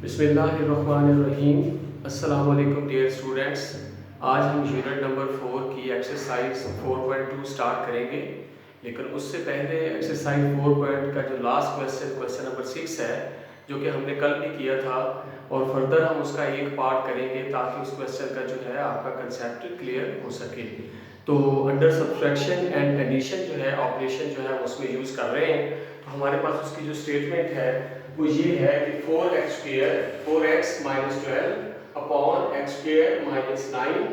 बिस्मिल्लाहिर्रहमानिर्रहीम। अस्सलाम वालेकुम डियर स्टूडेंट्स। आज हम यूनिट नंबर 4 की एक्सरसाइज 4.2 स्टार्ट करेंगे, लेकिन उससे पहले एक्सरसाइज 4 का जो लास्ट क्वेश्चन नंबर 6 है, जो कि हमने कल भी किया था, और फर्दर हम उसका एक पार्ट करेंगे ताकि उस क्वेश्चन का जो है आपका कंसेप्ट क्लियर हो सके। तो अंडर सब्ट्रैक्शन एंड एडिशन जो है ऑपरेशन जो है उसमें यूज़ कर रहे हैं। तो हमारे पास उसकी जो स्टेटमेंट है वो ये है कि 4x minus 12 upon x square minus 9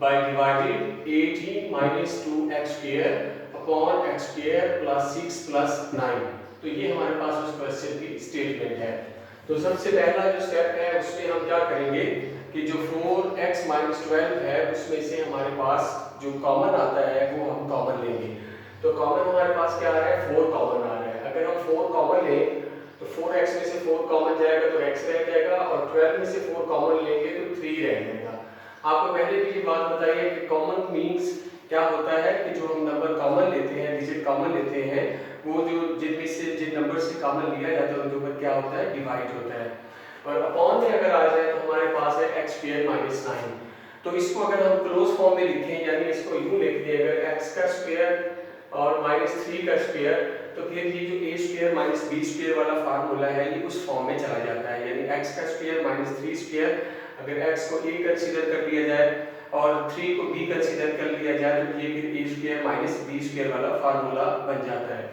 by divided 18 minus 2x square upon x square plus 6 plus 9। तो ये हमारे पास उस क्वेश्चन की स्टेटमेंट है। तो सबसे पहला जो स्टेप है उसमें हम क्या करेंगे कि जो 4x माइनस 12 है उसमें से हमारे पास जो कॉमन आता है वो हम कॉमन लेंगे। तो कॉमन हमारे पास क्या आ रहा है, 4 कॉमन आ रहा है। अगर हम 4 कॉमन लें तो 4x में से 4 कॉमन जाएगा तो x रह जाएगा, और 12 में से 4 कॉमन लेंगे तो 3 रह जाएगा। आपको पहले भी ये बात बताई है कि कॉमन मींस क्या होता है कि जो हम नंबर कॉमन लेते हैं, डिजिट कॉमन लेते हैं, वो जो जिन नंबर से कॉमन लिया जाता है उनके ऊपर क्या होता है, डिवाइड होता है। और अपॉन में अगर आ जाए तो हमारे पास है x स्क्वायर माइनस 9। तो इसको अगर हम क्लोज फॉर्म में लिखें, यानी इसको यूं लिख दें, अगर x का स्क्वायर और माइनस 3 का स्क्वायर, तो फिर ये जो a square minus b square वाला फार्मूला है ये उस फॉर्म में चला जाता है। यानी x का स्क्वायर माइनस 3 स्क्वायर, अगर x को a कंसीडर कर लिया जाए और 3 को b कंसीडर कर लिया जाए तो ये फिर a square minus b square वाला फार्मूला बन जाता है।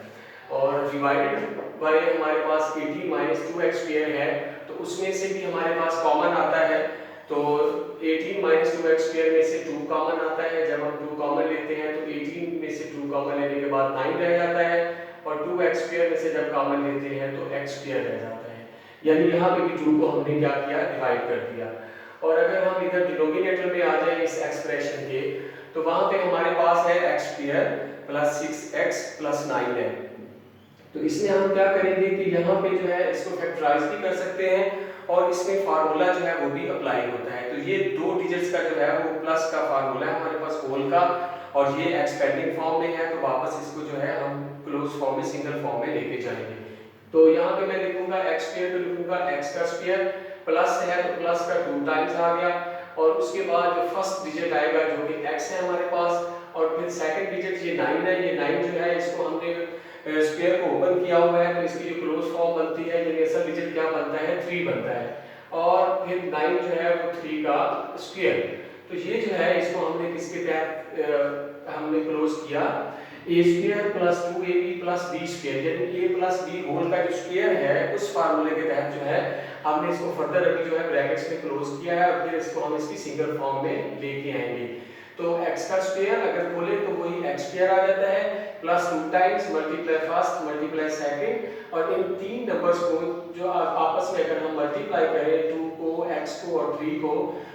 और डिवाइडेड बाय हमारे पास 18 माइनस 2x स्क्वायर है, तो उसमें से भी हमारे पास कॉमन आता है। तो 18 माइनस 2x स्क्वायर में से 2 कॉमन आता है। जब हम 2 कॉमन लेते हैं तो 18 में से 2 कॉमन लेने के बाद 9 रह जाता है, और 2x स्क्वायर में से जब कॉमन लेते हैं तो x स्क्वायर रह जाता है। यानी यहाँ पे भी 2 को हमने क्या किया, डिवाइड कर दिया। और अगर हम इधर डिनोमिनेटर में आ जाए इस एक्सप्रेशन के, तो वहां पे हमारे पास है x square plus 6x plus 9 है। तो इसमें हम क्या करेंगे कि यहाँ पे जो है इसको फैक्टराइज भी कर सकते हैं, और इसमें फार्मूला जो है वो भी अप्लाई होता है। तो ये 2 डिजिट्स का जो है वो प्लस का फार्मूला है हमारे पास होल का, और ये एक्सपेंडिंग फॉर्म में है, तो वापस इसको जो है हम क्लोज फॉर्म में, सिंगल फॉर्म में लेके जाएंगे। तो यहाँ पे मैं लिखूंगा x स्क्वायर, तो लिखूंगा x का स्क्वायर, प्लस है तो प्लस का 2 टाइम्स आ गया, और उसके बाद जो फर्स्ट डिजिट आएगा जो कि x है हमारे पास, और फिर सेकंड डिजिट ये 9 है। ये 9 जो है इसको हमने स्क्वायर को ओपन किया हुआ है, तो इसकी जो क्लोज फॉर्म बनती है, यानी असल डिजिट क्या बनता है, 3 बनता है, और फिर 9 जो है वो 3 का स्क्वायर। तो ये जो है इसको हमने किसके तहत हमने क्लोज किया, a square plus 2ab plus b square, यानी a प्लस b होल का जो स्क्वायर है उस फार्मूले के तहत जो है हमने इसको फर्दर अभी जो है ब्रैकेट्स में क्लोज किया है, और फिर इसको हम इसकी सिंगल फॉर्म में लेके आएंगे। तो x का स्क्वायर अगर बोले तो वही x स्क्वायर आ जाता है, plus 2 times multiply first multiply second, और इन तीन नंबर्स को जो आपस में अगर हम मल्टीप्लाई करें 2 को, x को और 3 को,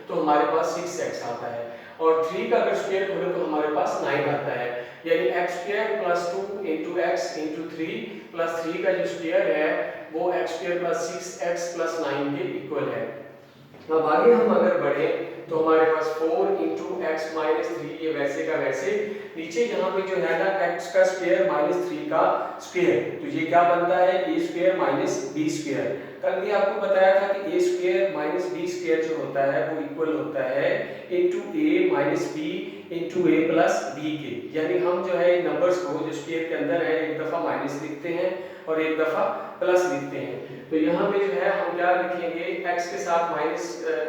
तो हमारे पास 6x आता है, और 3 का अगर स्क्वायर करें तो हमारे पास 9 आता है। यानी x square plus 2 into x into 3 plus 3 का जो स्क्वायर है वो x square plus 6x plus 9 के इक्वल है। अब आगे हम अगर बढ़े तो हमारे पास 4 इंटू एक्स माइनस 3, ये वैसे का वैसे, नीचे यहाँ पे जो है ना x का स्क्वायर माइनस 3 का स्क्वायर, तो ये क्या बनता है, a square minus b square. कल भी आपको बताया था कि a square minus b square जो होता है वो इक्वल होता है into a minus b into a plus b के। यानी हम जो है नंबर्स को जो स्क्वायर के अंदर है एक दफा माइनस लिखते हैं और एक दफा प्लस लिखते हैं। तो यहाँ पे जो है हम क्या लिखेंगे, x के साथ माइनस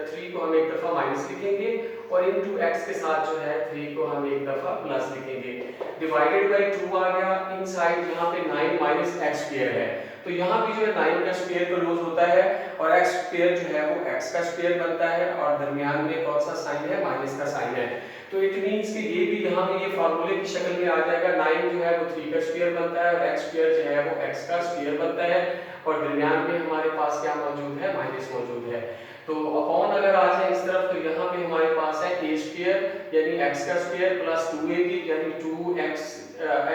3 को हम एक दफा माइनस लिखेंगे, और इनटू x के साथ जो है 3 को हम एक दफा प्लस लिखेंगे। डिवाइडेड बाय 2 आ गया, इनसाइड यहाँ पे 9 माइनस x स्क्वायर है, तो यहाँ भी जो है 9 का स्क्वायर क्लोज होता है, और x स्क्वायर जो है वो x का स्क्वायर बनता है, और दरमियान में कौन सा साइन है, माइनस का साइन है। तो इट मींस कि ये भी यहाँ पे ये फार्मूले की शक्ल में आ जाएगा। 9 जो है वो 3 का स्क्वायर बनता है, और x स्क्वायर जो है वो x का स्क्वायर बनता है, और दरमियान में हमारे पास क्या मौजूद है, माइनस मौजूद है। तो अपॉन अगर आ जाए इस तरफ तो यहाँ पे हमारे पास है a स्क्वायर यानी x का स्क्वायर प्लस 2ab यानी 2x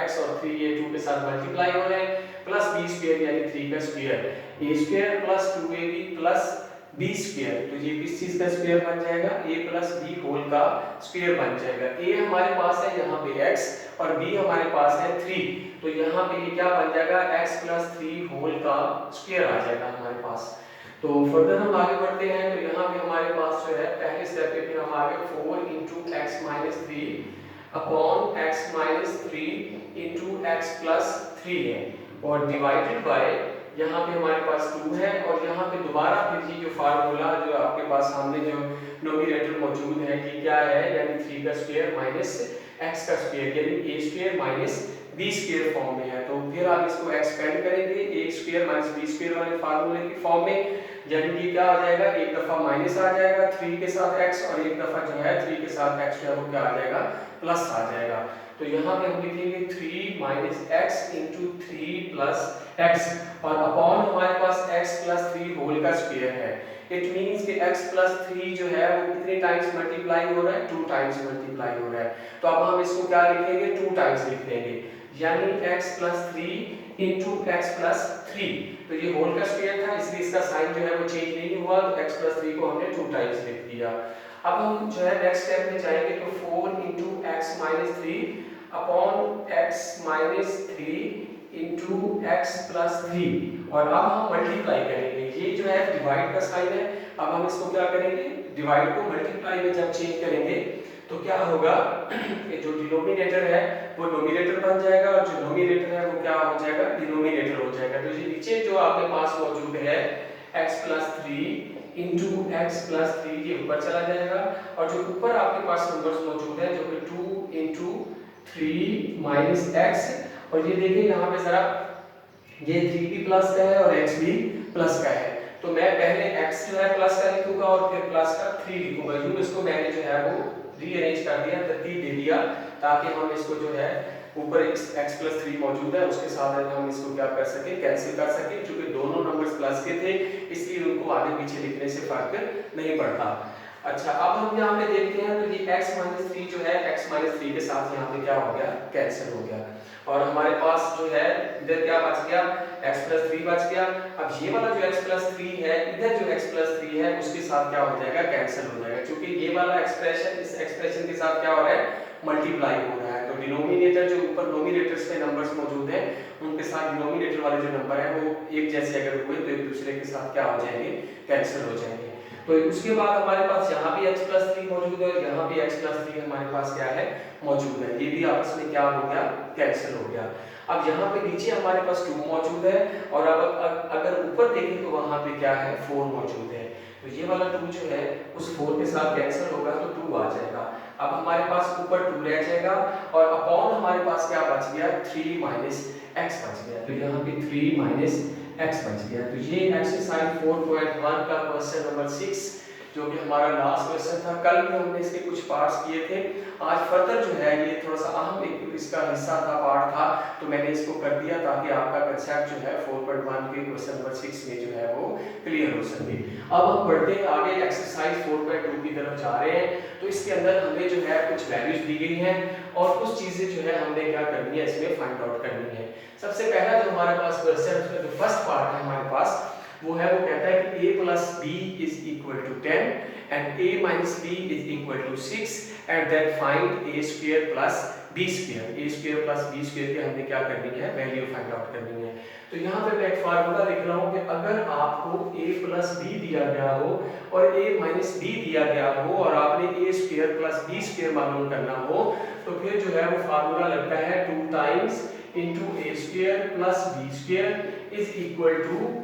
x और 3 ये 2 के साथ मल्टीप्लाई हो रहे हैं, प्लस b स्क्वायर यानी 3 का square, a square plus 2ab plus b square, तो ये किस चीज का स्क्वायर बन जाएगा, a प्लस b होल का स्क्वायर बन जाएगा। a हमारे पास है यहाँ पे x और b हमारे पास है 3, तो यहाँ पे ये क्या बन जाएगा, x प्लस 3 होल का स्क्वायर आ जाएगा हमारे पास। तो फर्दर हम आगे बढ़ते हैं। तो यहाँ पे हमारे पास जो है पहले स्टेप पे फिर हम आगे 4 into x minus three upon x minus three into x plus three है और डिवाइडेड बाय यहाँ पे हमारे पास 2 है और यहाँ पे दोबारा फिर ये जो फार्मूला जो आपके पास सामने जो नोमिनेटर मौजूद है कि क्या है, यानी 3 का स्क्वायर माइनस एक्स का स्क्वायर यानी a square minus b square form में है। तो फिर आप इसको एक्सपेंड करेंगे a square minus b square वाले फार्मूले की फॉर्म में, यानी कि क्या आ जाएगा, एक दफा माइनस आ जाएगा 3 के साथ x और एक दफा जो है 3 के साथ x जो है वो क्या आ जाएगा, प्लस आ जाएगा। तो यहाँ पे हम लिखेंगे 3 minus x into three plus x और अपॉन हमारे पास x प्लस थ्री होल का स्क्वायर है। इट मींस कि x प्लस थ्री जो है वो कितने टाइम्स मल्टीप्लाई हो रहा है, 2 टाइम्स मल्टीप्लाई हो रहा है। तो अब हम इसको क्या लिखेंगे, 2 टाइम्स लिख देंगे, यानी x plus three into x plus three. तो ये होल का स्क्वायर था इसलिए इसका साइन जो है वो चेंज नहीं हुआ, तो x प्लस थ्री को हमने 2 टाइम्स लिख दिया। अब हम जो है नेक्स्ट स्टेप में जाएंगे तो 4 into x minus three upon x minus three into x plus three और अब हम मल्टीप्लाई करेंगे। ये जो है डिवाइड का साइन है, अब हम इसको क्या करेंगे, डिवाइड को मल्टीप्लाई में जब चेंज करेंगे तो क्या होगा कि जो डिनोमिनेटर है वो नोमिनेटर बन जाएगा और जो नोमिनेटर है वो क्या हो जाएगा, डिनोमिनेटर हो जाएगा। तो ये नीचे जो आपके पास मौजूद है x plus three into x plus three ये ऊपर चला जाएगा और जो ऊपर आपके पास नंबर्स मौजूद है जो कि 2 इंटू थ्री माइनस एक्स, और ये देखिए यहाँ पे जरा ये 3 भी प्लस का है और x भी प्लस का है। तो मैं पहले x जो है प्लस का लिखूंगा और फिर प्लस का 3 लिखूंगा। यूं इसको मैंने जो है वो रीअरेंज कर दिया, तरतीब दे दिया ताकि हम इसको जो है ऊपर x प्लस थ्री मौजूद है उसके साथ हम इसको क्या कर सके, कैंसिल कर सके। क्योंकि दोनों नंबर्स प्लस के थे इसलिए उनको आगे पीछे लिखने से फर्क नहीं पड़ता। अच्छा, अब हम यहाँ पे देखते हैं तो ये x माइनस थ्री जो है x माइनस थ्री के साथ यहाँ पे क्या हो गया, कैंसिल हो गया और हमारे पास जो है इधर क्या बच गया, x प्लस थ्री बच गया। अब ये वाला जो x प्लस थ्री है इधर जो x प्लस थ्री है उसके साथ क्या हो जाएगा, कैंसिल हो जाएगा, क्योंकि ये वाला एक्सप्रेशन इस एक्सप्रेशन के साथ क्या हो रहा है, मल्टीप्लाई हो रहा है। तो डिनोमिनेटर जो ऊपर नोमिनेटर्स में नंबर्स मौजूद हैं उनके साथ डिनोमिनेटर वाले जो नंबर है वो एक जैसे अगर हुए तो एक दूसरे के साथ क्या हो जाएंगे, कैंसिल हो जाएंगे। तो उसके बाद हमारे पास यहाँ भी x प्लस थ्री मौजूद है और यहाँ भी x प्लस थ्री हमारे पास क्या है, मौजूद है, ये भी आपस में क्या हो गया, कैंसिल हो गया। अब यहाँ पे नीचे हमारे पास 2 मौजूद है और अब अगर ऊपर देखें तो वहाँ पे क्या है, 4 मौजूद है। तो ये वाला 2 जो है उस 4 के साथ कैंसिल होगा तो 2 आ जाएगा। अब हमारे पास ऊपर 2 रह जाएगा और अपॉन हमारे पास क्या बच गया, 3 माइनस एक्स बच गया। तो यहाँ पे 3 माइनस एक्स बच गया। तो ये एक्सरसाइज 4.1 का क्वेश्चन नंबर 6 जो कि हमारा लास्ट क्वेश्चन था। कल भी हमने इसके कुछ पार्ट्स किए थे, आज फर्दर जो है ये थोड़ा सा अहम एक इसका हिस्सा था, पार्ट था, तो मैंने इसको कर दिया ताकि आपका कंसेप्ट जो है 4.1 के क्वेश्चन नंबर 6 में जो है वो क्लियर हो सके। अब हम बढ़ते हैं आगे, एक्सरसाइज 4.2 की तरफ जा रहे हैं। तो इसके अंदर हमें जो है कुछ वैल्यूज दी गई हैं और कुछ चीजें जो है हमने क्या करनी है, इसमें फाइंड आउट करनी है। सबसे पहला जो हमारे पास क्वेश्चन उसका जो फर्स्ट पार्ट है हमारे पास वो है, वो कहता है कि a plus b is equal to 10 and a minus b is equal to 6 and then find a square plus b square। a square plus b square की हमने क्या करनी है, वैल्यू फाइंड आउट करनी है। तो यहाँ पे मैं एक फार्मूला लिख रहा हूँ कि अगर आपको a plus b दिया गया हो और a minus b दिया गया हो और आपने a square plus b square मालूम करना हो तो फिर जो है वो फार्मूला लगता है 2 times into a square plus b square is equal to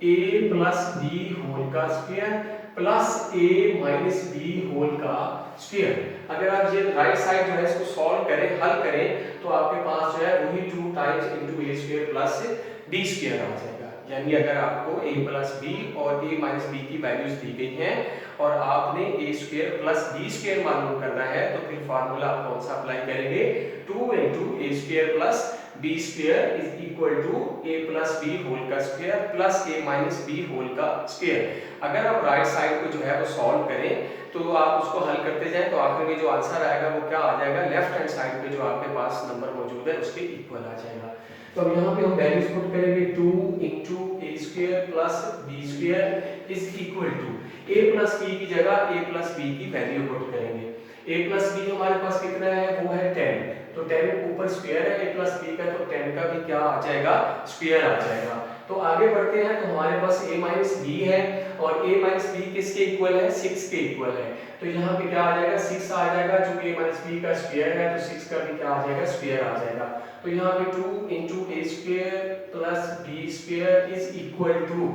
a plus b whole का square plus a minus b whole का स्क्वायर। अगर आप ये राइट साइड जो है इसको सॉल्व करें, हल करें तो आपके पास जो है वही 2 times into a square plus b square आ जाएगा। यानी अगर आपको a प्लस b और a माइनस b की वैल्यूज दी गई हैं और आपने a square plus b square मालूम करना है तो फिर फार्मूला आप कौन सा अप्लाई करेंगे, 2 into a square plus b square is equal to a plus b whole का square plus a minus b whole का स्क्वायर। अगर आप राइट साइड को जो है वो सॉल्व करें तो आप उसको हल करते जाएं तो आखिर में जो आंसर आएगा वो क्या आ जाएगा, लेफ्ट हैंड साइड पे जो आपके पास नंबर मौजूद है उसके इक्वल आ जाएगा। तो अब यहाँ पे हम वैल्यूज पुट करेंगे 2 into a square plus b square is equal to a plus b की जगह a प्लस b की वैल्यू पुट करेंगे। a प्लस b हमारे पास कितना है, वो है 10, तो 10 ऊपर स्क्वायर है a प्लस b का तो 10 का भी क्या आ जाएगा, स्क्वायर आ जाएगा। तो आगे बढ़ते हैं तो हमारे पास a माइनस बी है और a माइनस बी किसके इक्वल है, 6 के इक्वल है। तो यहाँ पे क्या आ जाएगा, 6 आ जाएगा, चूंकि a माइनस बी का स्क्वायर है तो 6 का भी क्या आ जाएगा, स्क्वायर आ जाएगा। तो यहाँ पे 2 into A square plus B square is equal to,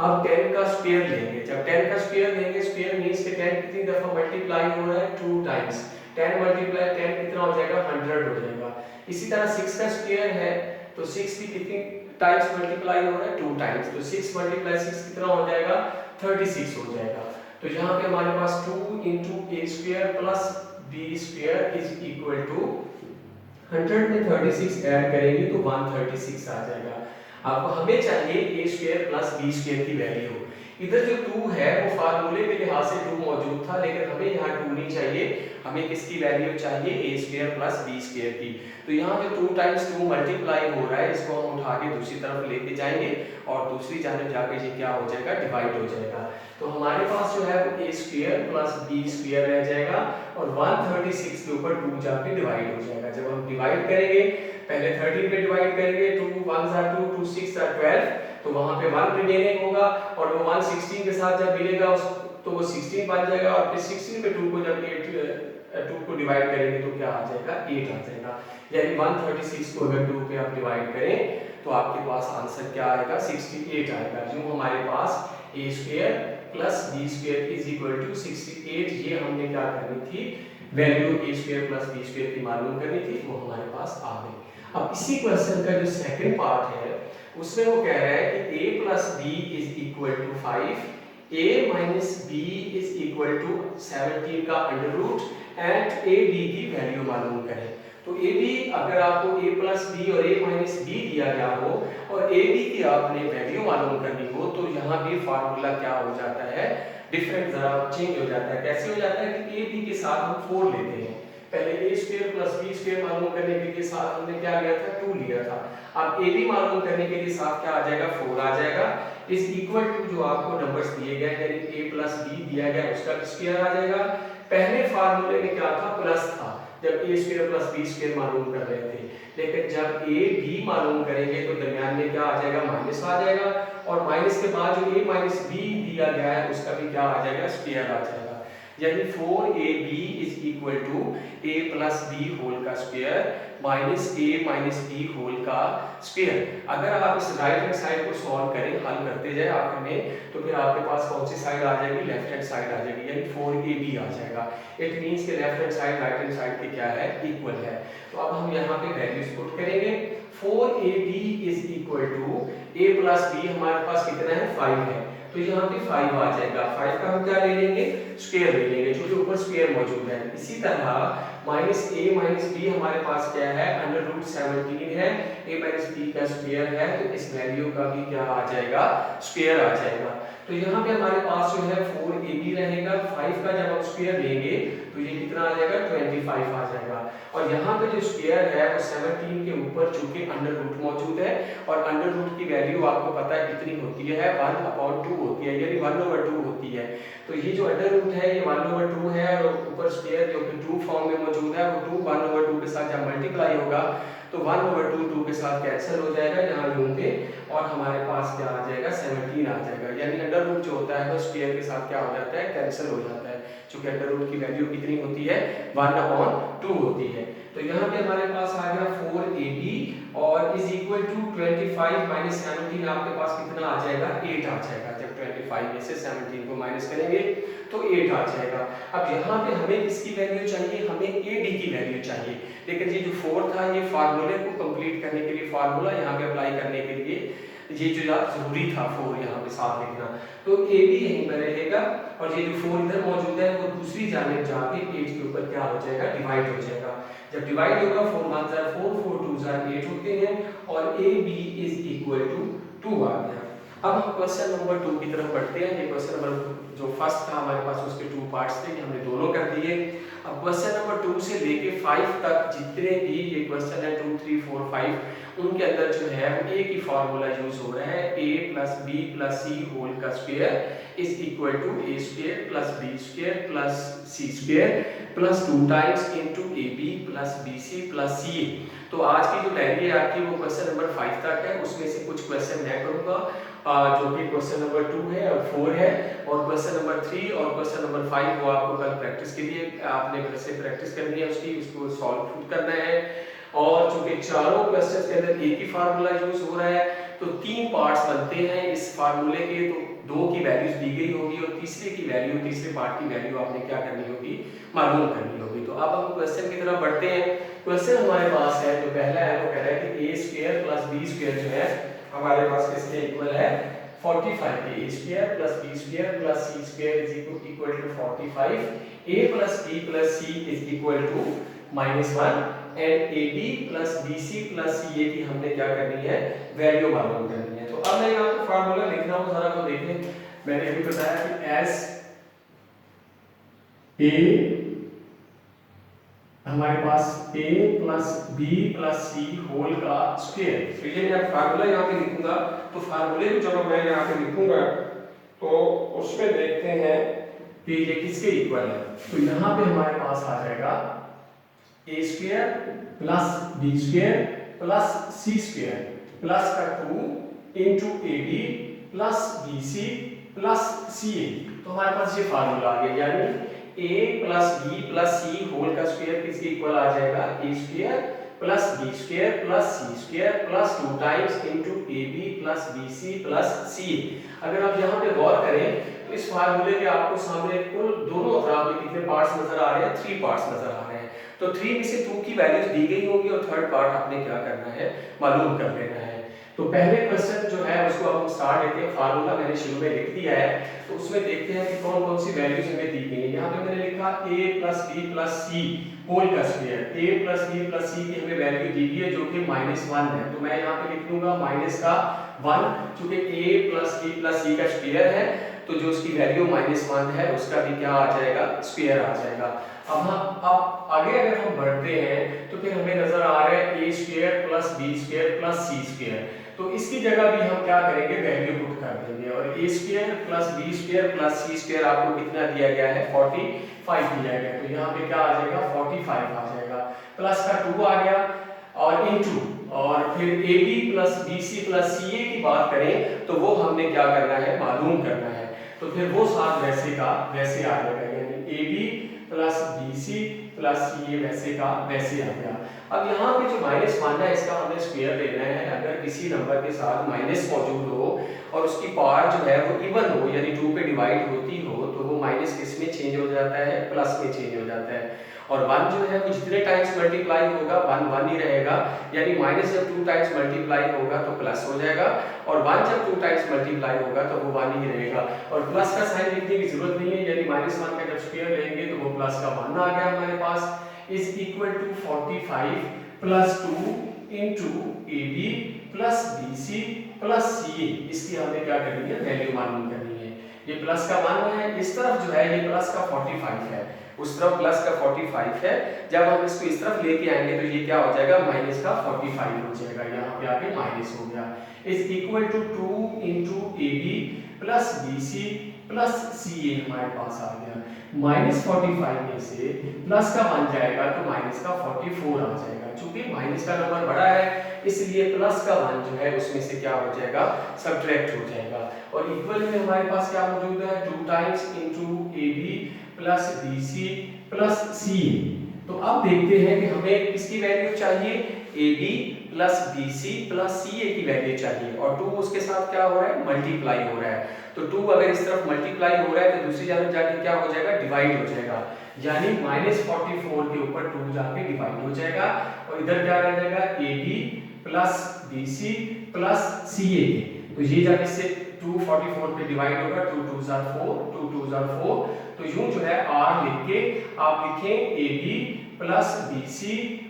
अब 10 का स्क्वायर लेंगे। जब 10 का स्क्वायर लेंगे, स्क्वायर मींस कि 10 कितनी दफा मल्टीप्लाई हो रहा है, 2 टाइम्स। 10 मल्टीप्लाई 10 कितना हो जाएगा, 100 हो जाएगा। इसी तरह 6 का स्क्वायर है तो 6 भी कितनी टाइम्स मल्टीप्लाई हो रहा है, 2 टाइम्स। तो 6 मल्टीप्लाई 6 कितना हो जाएगा, 36 हो जाएगा। तो यहाँ पे हमारे पास 2 into A square plus B square is equal to 100 में 36 ऐड करेंगे तो 136 आ जाएगा। अब हमें चाहिए ए स्क्वायर प्लस बी स्क्वायर की वैल्यू। इधर जो 2 है वो फार्मूले के लिहाज से 2 मौजूद था, लेकिन हमें यहाँ 2 नहीं चाहिए, हमें किसकी वैल्यू चाहिए, ए स्क्वायर प्लस बी स्क्वायर की। तो यहाँ जो 2 टाइम्स 2 मल्टीप्लाई हो रहा है, इसको हम उठा के दूसरी तरफ लेके जाएंगे और दूसरी जानिब जाके ये क्या हो जाएगा, डिवाइड हो जाएगा। तो हमारे पास जो है वो ए स्क्वायर प्लस बी स्क्वायर रह जाएगा और 136 के ऊपर 2 जाके डिवाइड हो जाएगा। जब हम डिवाइड करेंगे, पहले 13 पे डिवाइड करेंगे, 2 1 are 2, 2 6 are 12, तो वहां पे 1 रिमेनिंग होगा और वो 1 16 के साथ जब मिलेगा तो वो 16 बन जाएगा और फिर 16 पे 2 को जब 2 को डिवाइड करेंगे तो क्या आ जाएगा, 8 आ जाएगा। यानी 136 को अगर 2 पे आप डिवाइड करें तो आपके पास आंसर क्या आएगा, 68 आएगा। जो हमारे पास a square plus b square is equal to 68, ये हमने क्या करनी थी, value a square plus b square की मालूम करनी थी, वो हमारे पास आ गई। अब इसी क्वेश्चन का जो सेकंड पार्ट है उसमें वो कह रहा है कि a plus b is equal to 5, a minus b is equal to 17 का under root and a b की वैल्यू मालूम करें। तो a b अगर आपको a प्लस b और a माइनस b दिया गया हो और a b की आपने वैल्यू मालूम करनी हो तो यहाँ भी फार्मूला क्या हो जाता है, डिफरेंट जरा चेंज हो जाता है। कैसे हो जाता है कि a b के साथ हम 4 लेते हैं, पहले a square plus b square मालूम करने के लिए साथ हमने क्या लिया था, 2 लिया था। अब a b मालूम करने के लिए साथ क्या आ जाएगा, 4 आ जाएगा। इज इक्वल टू जो आपको नंबर्स दिए गए यानी a प्लस b दिया गया उसका स्क्वायर आ जाएगा। पहले फार्मूले में क्या था, प्लस था जब a square plus b square मालूम कर रहे थे, लेकिन जब a b मालूम करेंगे तो दरमियान में क्या आ जाएगा, माइनस आ जाएगा और माइनस के बाद जो a माइनस b दिया गया है उसका भी क्या आ जाएगा, स्क्वायर आ जाएगा। यानी 4ab is equal to a plus b whole का square minus a minus b whole का स्क्वायर। अगर आप इस राइट हैंड साइड को सॉल्व करें, हल करते जाए आखिर में, तो फिर आपके पास कौन सी साइड आ जाएगी, लेफ्ट हैंड साइड आ जाएगी, यानी 4ab आ जाएगा। इट मींस कि left hand side right hand side के क्या है, इक्वल है। तो अब हम यहाँ पे वैल्यूज पुट करेंगे। 4ab is equal to a plus b हमारे पास कितना है, 5 है, तो यहाँ पे 5 आ जाएगा। 5 का हम क्या ले लेंगे, स्क्वायर ले लेंगे, क्योंकि ऊपर स्क्वायर मौजूद है। इसी तरह माइनस a माइनस b हमारे पास क्या है, अंडर रूट 17 है, a माइनस b का स्क्वायर है, तो इस वैल्यू का भी क्या आ जाएगा, स्क्वायर आ जाएगा। तो यहाँ पे हमारे पास जो है 4ab रहेगा, 5 का जब हम स्क्वायर लेंगे तो ये कितना आ जाएगा, 25 आ जाएगा। और यहाँ पे जो स्क्वायर है वो 17 के ऊपर चूंकि अंडर रूट मौजूद है और अंडर रूट की वैल्यू आपको पता है कितनी होती है, 1/2 होती है, यानी 1/2 होती है। तो ये जो अंडर रूट है ये 1/2 है और ऊपर स्क्वायर जो कि ट्रू फॉर्म में मौजूद है वो 2 1/2 के साथ जब मल्टीप्लाई होगा तो 1/2 2 के साथ कैंसिल हो जाएगा यहाँ यूं पे और हमारे पास क्या आ जाएगा, 17 आ जाएगा। यानी अंडर रूट जो होता है वो स्क्वायर के साथ क्या हो जाता है, कैंसिल हो जाता है, क्योंकि अंडर रूट की वैल्यू कितनी होती है, 1/2 होती है। तो यहाँ पे हमारे पास आ गया 4ab और इज इक्वल टू 25 माइनस 17 आपके पास कितना आ जाएगा, 8 आ जाएगा। जब 25 में से 17 को माइनस करेंगे तो 8 आ जाएगा। अब यहाँ पे हमें किसकी वैल्यू चाहिए, हमें ad की वैल्यू चाहिए, लेकिन ये जो 4 था ये फार्मूले को कंप्लीट करने के लिए, फार्मूला यहाँ पे अप्लाई करने के लिए ये जो जरूरी था 4 यहाँ पे साथ लिखना, तो ab यहीं पर रहेगा और ये जो 4 इधर मौजूद है वो दूसरी जानिब जाके 8 के ऊपर क्या हो जाएगा, डिवाइड हो जाएगा। जब डिवाइड होगा 4 1 4 4 4 2 8 होते हैं और ab इज इक्वल टू 2 आ गया। अब हम क्वेश्चन नंबर 2 की तरफ बढ़ते हैं। ये क्वेश्चन नंबर जो फर्स्ट था हमारे पास उसके 2 पार्ट्स थे, हमने दोनों कर दिए। अब क्वेश्चन नंबर 2 से लेके 5 तक जितने भी ये क्वेश्चन है 2 3 4 5 उनके अंदर जो है वो एक ही फार्मूला यूज हो रहा है, a plus b plus c whole का square is equal to a square plus b square plus c square plus 2 times into ab plus bc plus ca। तो आज की जो डायरी है आपकी वो क्वेश्चन नंबर 5 तक है, उसमें से कुछ क्वेश्चन मैं करूँगा जो कि क्वेश्चन नंबर 2 है और 4 है, और क्वेश्चन नंबर 3 और क्वेश्चन नंबर 5 वो आपको कल प्रैक्टिस के लिए आपने घर से प्रैक्टिस करनी है, उसको सॉल्व करना है। और चूंकि चारों क्वेश्चंस के अंदर एक ही फार्मूला यूज हो रहा है तो 3 पार्ट्स बनते हैं इस फार्मूले के, तो 2 की वैल्यूज दी गई होगी और तीसरे पार्ट की वैल्यू आपने क्या करनी होगी, मालूम करनी होगी। तो अब हम क्वेश्चन की तरफ बढ़ते हैं। क्वेश्चन हमारे पास है जो पहला है वो कह रहा है कि a square plus b square जो है हमारे पास किसके इक्वल है, 45 के। a square plus b square plus c square is equal to 45, a plus b plus c is equal to -1 and ab plus bc plus ca की हमने क्या करनी है, वैल्यू मालूम करनी है। तो अब मैं यहाँ पे फार्मूला लिख रहा हूँ, जरा को देखें। मैंने अभी बताया कि एस a हमारे पास a plus b plus c whole का स्क्वायर, तो ये मैं फार्मूला यहाँ पे लिखूंगा। तो फार्मूले को जब मैं यहाँ पे लिखूंगा तो उसमें देखते हैं कि ये किसके इक्वल है। तो यहाँ पे हमारे पास आ जाएगा a square plus b square plus c square plus का 2 into ab plus bc plus ca। तो हमारे पास ये फार्मूला आ गया, यानी a plus b plus c whole का स्क्वायर किसके इक्वल आ जाएगा, a square plus b square plus c square plus 2 times into ab plus bc plus ca। अगर आप यहाँ पे गौर करें तो इस फार्मूले के आपको सामने कुल दोनों तरफ में कितने पार्ट्स नजर आ रहे हैं, 3 पार्ट्स नजर आ रहे हैं। तो 3 में से 2 की वैल्यूज दी गई होगी और थर्ड पार्ट आपने क्या करना है, मालूम कर लेना है। तो पहले क्वेश्चन जो है उसको हम स्टार्ट लेते हैं। फार्मूला मैंने शुरू में लिख दिया है, तो उसमें देखते हैं कि कौन कौन सी वैल्यूज हमें दी गई है। यहाँ पे मैंने लिखा a plus b plus c whole का square, a plus b plus c की हमें वैल्यू दी गई है जो कि -1 है। तो मैं यहाँ पे लिख दूंगा -1, चूंकि a plus b plus c का स्क्वायर है तो जो उसकी वैल्यू -1 है उसका भी क्या आ जाएगा, स्क्वायर आ जाएगा। अब आगे अगर हम बढ़ते हैं तो फिर हमें नजर आ रहा है a square plus b square plus c square. तो इसकी जगह भी हम क्या करेंगे, वैल्यू पुट कर देंगे। और a square plus b square plus c square आपको कितना दिया गया है, 45 दिया गया। तो यहाँ पे क्या आ जाएगा, 45 आ जाएगा, प्लस का 2 आ गया और इनटू, और फिर ab plus bc plus ca की बात करें तो वो हमने क्या करना है, मालूम करना है। तो फिर वो साथ वैसे का वैसे आ जाएगा, यानी ab plus bc plus ca वैसे का वैसे आ गया। अब यहाँ पे जो -1 है इसका हमें स्क्वायर लेना है। अगर किसी नंबर के साथ माइनस मौजूद हो और उसकी पावर जो है वो इवन हो, यानी 2 पे डिवाइड होती हो, तो वो माइनस किस में चेंज हो जाता है, प्लस में चेंज हो जाता है। और 1 जो है वो जितने टाइम्स मल्टीप्लाई होगा 1 ही रहेगा, यानी माइनस जब 2 टाइम्स मल्टीप्लाई होगा तो प्लस हो जाएगा, और 1 जब 2 टाइम्स मल्टीप्लाई होगा तो वो 1 ही रहेगा। और प्लस का साइन लिखने की जरूरत नहीं है, यानी -1 का जब स्क्वायर लेंगे तो वो प्लस का 1 आ गया हमारे पास, is equal to 45 plus 2 into ab plus bc plus ca। इसकी हमें क्या करनी है, वैल्यू मालूम करनी है। ये प्लस का 1 है, इस तरफ जो है ये प्लस का 45 है, उस तरफ प्लस का 45 है। जब हम इसको इस तरफ लेके आएंगे तो ये क्या हो जाएगा, माइनस का 45 हो जाएगा, यहाँ पे आके माइनस हो गया, is equal to 2 into ab plus bc plus ca हमारे पास आ गया। -45 में से प्लस का 1 जाएगा तो माइनस का 44 आ जाएगा। चूंकि माइनस का नंबर बड़ा है इसलिए प्लस का 1 जो है उसमें से क्या हो जाएगा, सब्ट्रैक्ट हो जाएगा। और इक्वल में हमारे पास क्या मौजूद है, 2 times into ab plus bc plus ca। तो अब देखते हैं कि हमें किसकी वैल्यू चाहिए, ab plus bc plus ca की वैल्यू चाहिए, और 2 उसके साथ क्या हो रहा है, मल्टीप्लाई हो रहा है। तो 2 अगर इस तरफ मल्टीप्लाई हो रहा है तो दूसरी जानब जाके क्या हो जाएगा, डिवाइड हो जाएगा, यानी -44 के ऊपर 2 जाके डिवाइड हो जाएगा, और इधर क्या रह जाएगा, ab plus bc plus ca। तो ये जब इससे 244 पे डिवाइड होगा, 2 2 जार 4, 2 2 जार 4, तो यूं जो है r लिख के आप लिखें ab प्लस bc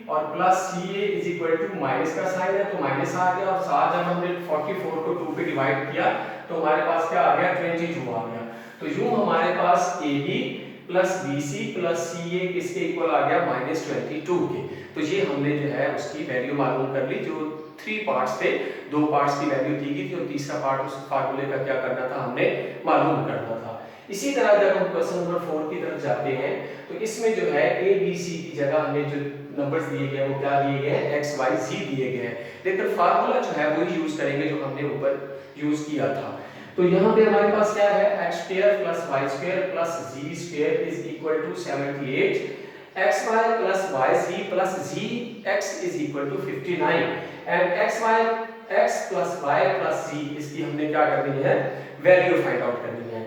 और plus ca is equal to, minus का साइन है तो माइनस आ गया, और साथ जब हमने 44 को 2 पे डिवाइड किया तो हमारे पास क्या आ गया, 22 आ गया। तो यूं हमारे पास ab plus bc plus ca किसके इक्वल आ गया, -22 के। तो ये हमने जो है उसकी वैल्यू मालूम कर ली। जो 3 पार्ट्स थे, 2 पार्ट्स की वैल्यू दी गई थी और तीसरा पार्ट उस फार्मूले का क्या करना था, हमने मालूम करना था। इसी तरह जब हम क्वेश्चन नंबर 4 की तरफ जाते हैं तो इसमें जो है a b c की जगह हमें जो नंबर्स दिए गए हैं वो क्या दिए गए हैं, एक्स वाई जी दिए गए हैं, लेकिन फार्मूला जो है वही यूज करेंगे जो हमने ऊपर यूज किया था। तो यहाँ पे हमारे पास क्या है, x square plus y square plus z square is equal to 78, x y plus y z plus z x is equal to 59 and x y x plus y plus z, इसकी हमने क्या करनी है, वैल्यू फाइंड आउट करनी है।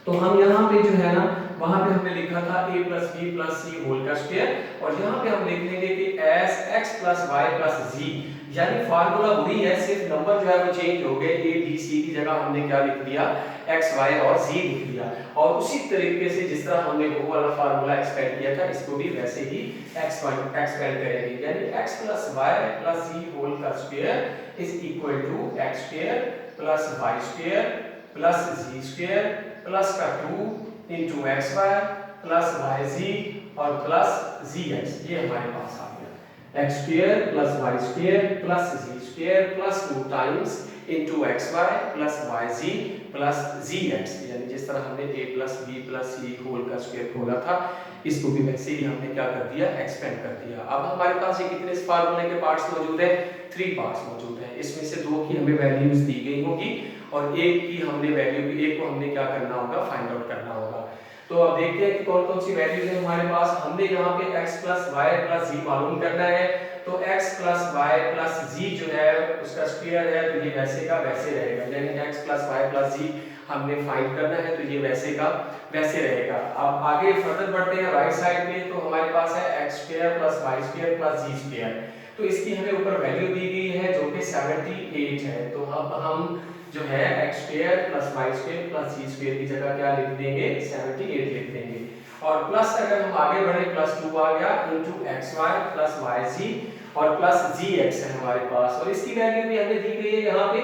तो हम यहाँ पे जो है ना, वहां पे हमने लिखा था a plus b plus c whole का स्क्वायर, और यहाँ पे हम लिख लेंगे कि as x plus y plus z, यानी फार्मूला वही है, सिर्फ नंबर जो है वो चेंज हो गए, a b c की जगह हमने क्या लिख दिया, x y और z लिख दिया। और उसी तरीके से जिस तरह हमने वो वाला फार्मूला एक्सपेंड किया था, इसको भी वैसे ही एक्सपेंड करेंगे, यानी x plus y plus z whole का square is equal to x square plus y square plus z square plus का 2 into x y plus y z और प्लस जी एक्स, ये हमारे पास आ गया, x square plus y square plus z square plus 2 times into x y plus y z plus z x, यानी जिस तरह हमने a plus b plus c whole का स्क्वायर खोला था, इसको भी वैसे ही हमने क्या कर दिया, एक्सपेंड कर दिया। अब हमारे पास ये कितने इस फार्मूले के पार्ट्स मौजूद हैं, 3 पार्ट्स मौजूद हैं, इसमें से 2 की हमें वैल्यूज दी गई होगी और एक की हमने वैल्यू, एक को हमने क्या करना होगा, फाइंड आउट करना होगा। तो अब देखते हैं कि कौन कौन सी वैल्यूज है हमारे पास। हमने यहाँ पे x प्लस वाई प्लस जी मालूम करना है, तो x प्लस वाई प्लस जी जो है उसका स्क्वायर है, तो ये वैसे का वैसे रहेगा, यानी x प्लस वाई प्लस जी हमने फाइंड करना है, तो ये वैसे का वैसे रहेगा। अब आगे फर्दर बढ़ते हैं राइट साइड पे, तो हमारे पास है x square plus y square plus z square, तो इसकी हमें ऊपर वैल्यू दी गई है जो कि 78 है, तो अब हम जो है x square plus y square plus z square की जगह क्या लिख देंगे, 78 लिख देंगे, और प्लस अगर हम आगे बढ़े प्लस 2 आ गया into x y plus y z और प्लस जी एक्स है हमारे पास, और इसकी वैल्यू भी हमें दी गई है यहाँ पे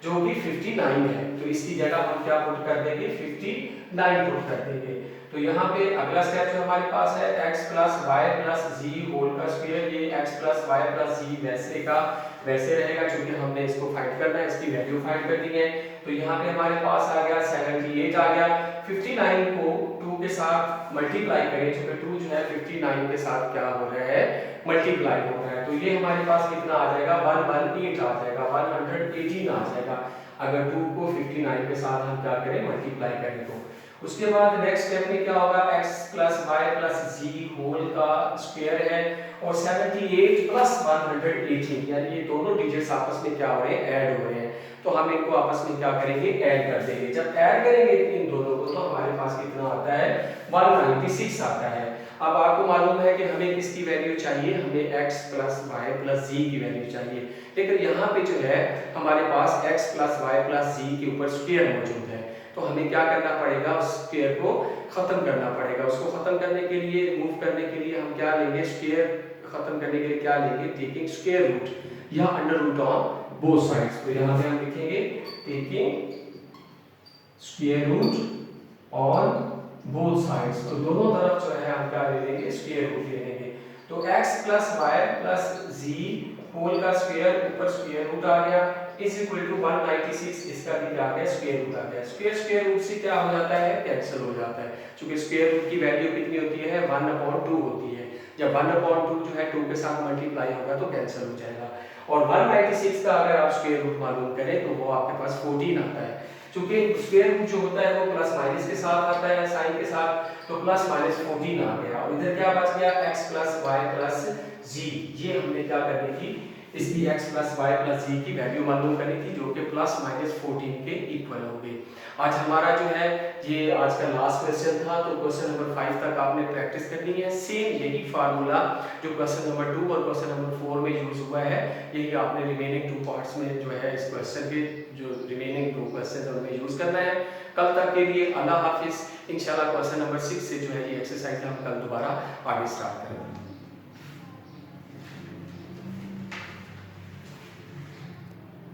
जो कि 59 है, तो इसकी जगह हम क्या पुट कर देंगे, 59 पुट कर देंगे। तो यहाँ पे अगला स्टेप जो हमारे पास है x प्लस वाई प्लस जी होल का स्क्वायर, ये x प्लस वाई प्लस जी वैसे का वैसे रहेगा, क्योंकि हमने इसको फाइंड करना है, इसकी वैल्यू फाइंड करनी है। तो यहाँ पे हमारे पास आ गया 78 आ गया, 59 को 2 के साथ मल्टीप्लाई करें, क्योंकि 2 जो है 59 के साथ क्या हो रहा है, मल्टीप्लाई हो रहा है, तो ये हमारे पास कितना आ जाएगा, 118 आ जाएगा, 118 आ जाएगा अगर 2 को 59 के साथ हम क्या करें, मल्टीप्लाई करें तो। उसके बाद नेक्स्ट स्टेप में क्या होगा, x प्लस वाई प्लस जी होल का स्क्वायर है और 78 प्लस 118, यानी ये दोनों डिजिट्स आपस में क्या हो रहे हैं, ऐड हो रहे हैं, तो हम इनको आपस में क्या करेंगे, ऐड कर देंगे। जब ऐड करेंगे इन दोनों को, तो हमारे पास कितना आता है, 196 आता है। अब आपको मालूम है कि हमें किसकी वैल्यू चाहिए, हमें x प्लस वाई प्लस जी की वैल्यू चाहिए, लेकिन यहाँ पे जो है हमारे पास x प्लस वाई प्लस जी के ऊपर स्क्वायर मौजूद है, तो हमें क्या करना पड़ेगा, उस स्क्वायर को खत्म करना पड़ेगा। उसको खत्म करने के लिए, रिमूव करने के लिए हम क्या लेंगे, स्क्वायर खत्म करने के लिए क्या लेंगे, टेकिंग स्क्वायर रूट या under root on both sides. तो यहाँ पे हम लिखेंगे taking square root on both sides, तो दोनों तरफ जो है हम क्या ले लेंगे, स्क्वायर रूट ले लेंगे। तो x प्लस वाई प्लस जी होल का स्क्वायर ऊपर स्क्वायर रूट आ गया इज इक्वल टू 196, इसका भी क्या आ गया, स्क्वायर रूट आ गया। स्क्वायर रूट से क्या हो जाता है, कैंसिल हो जाता है, क्योंकि स्क्वायर रूट की वैल्यू कितनी होती है, 1/2 होती है। जब 1/2 जो है 2 के साथ मल्टीप्लाई होगा तो कैंसिल हो जाएगा, और 196 का अगर आप स्क्वायर रूट मालूम करें तो वो आपके पास 14 आता है, क्योंकि स्क्वायर रूट जो होता है वो प्लस माइनस के साथ आता है, साइन के साथ, तो प्लस माइनस 14 आ गया, और इधर क्या बच गया, x प्लस वाई प्लस जी, ये हमने क्या करनी थी, इसकी x प्लस वाई प्लस जी की वैल्यू मालूम करनी थी, जो कि प्लस माइनस 14 के इक्वल होगी। आज हमारा जो है ये आज का लास्ट क्वेश्चन था, तो क्वेश्चन नंबर 5 तक आपने प्रैक्टिस करनी है। सेम यही फार्मूला जो क्वेश्चन नंबर 2 और क्वेश्चन नंबर 4 में यूज हुआ है, यही आपने रिमेनिंग 2 पार्ट्स में जो है इस क्वेश्चन के जो रिमेनिंग 2 क्वेश्चन है उनमें यूज करना है। कल तक के लिए अल्लाह हाफिज। इंशाल्लाह क्वेश्चन नंबर 6 से जो है ये एक्सरसाइज हम कल दोबारा आगे स्टार्ट करेंगे।